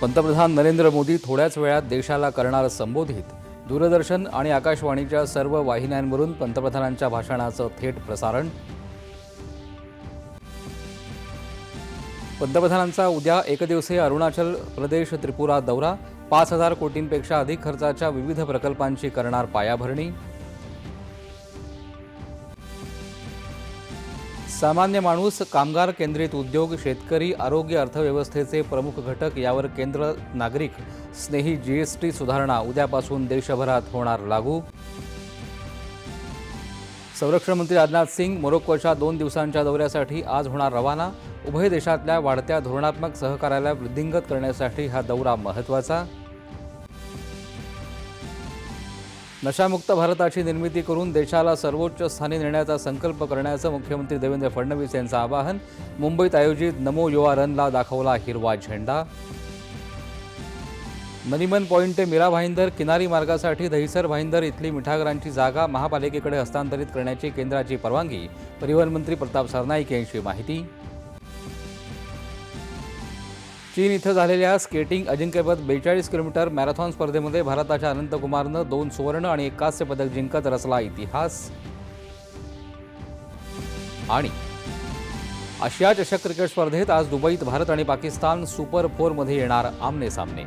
पंतप्रधान नरेंद्र मोदी थोड्याच वेळात देशाला करणार संबोधित. दूरदर्शन आणि आकाशवाणीच्या सर्व वाहिन्यांवरून पंतप्रधानांच्या भाषणाचं थेट प्रसारण. पंतप्रधानांचा उद्या एकदिवसीय अरुणाचल प्रदेश त्रिपुरा दौरा. 5,000 कोटींपेक्षा अधिक खर्चाच्या विविध प्रकल्पांची करणार पायाभरणी. सामान्य माणूस, कामगार केंद्रित उद्योग, शेतकरी, आरोग्य, अर्थव्यवस्थेचे प्रमुख घटक यावर केंद्र नागरिक स्नेही जीएसटी सुधारणा उद्यापासून देशभरात होणार लागू. संरक्षण मंत्री राजनाथ सिंग मोरोक्कोच्या 2 दिवसांच्या दौऱ्यासाठी आज होणार रवाना. उभय देशातल्या वाढत्या धोरणात्मक सहकार्याला वृद्धिंगत करण्यासाठी हा दौरा महत्त्वाचा. नशामुक्त भारताची निर्मिती करून देशाला सर्वोच्च स्थानी नेण्याचा संकल्प करण्याचं मुख्यमंत्री देवेंद्र फडणवीस यांचं आवाहन. मुंबईत आयोजित नमो युवा रनला दाखवला हिरवा झेंडा. नरिमन पॉईंट ते मीरा भाईंदर किनारी मार्गासाठी दहिसर भाईंदर इथली मिठागरांची जागा महापालिकेकडे हस्तांतरित करण्याची केंद्राची परवानगी. परिवहन मंत्री प्रताप सरनाईक यांची माहिती. चीन इथं झालेल्या स्केटिंग अजिंक्यपद 42 किलोमीटर मॅरेथॉन स्पर्धेमध्ये भारताच्या अनंतकुमारनं 2 सुवर्ण आणि 1 कांस्य पदक जिंकत रचला इतिहास. आणि आशिया चषक क्रिकेट स्पर्धेत आज दुबईत भारत आणि पाकिस्तान सुपर 4 मध्ये येणार आमने सामने.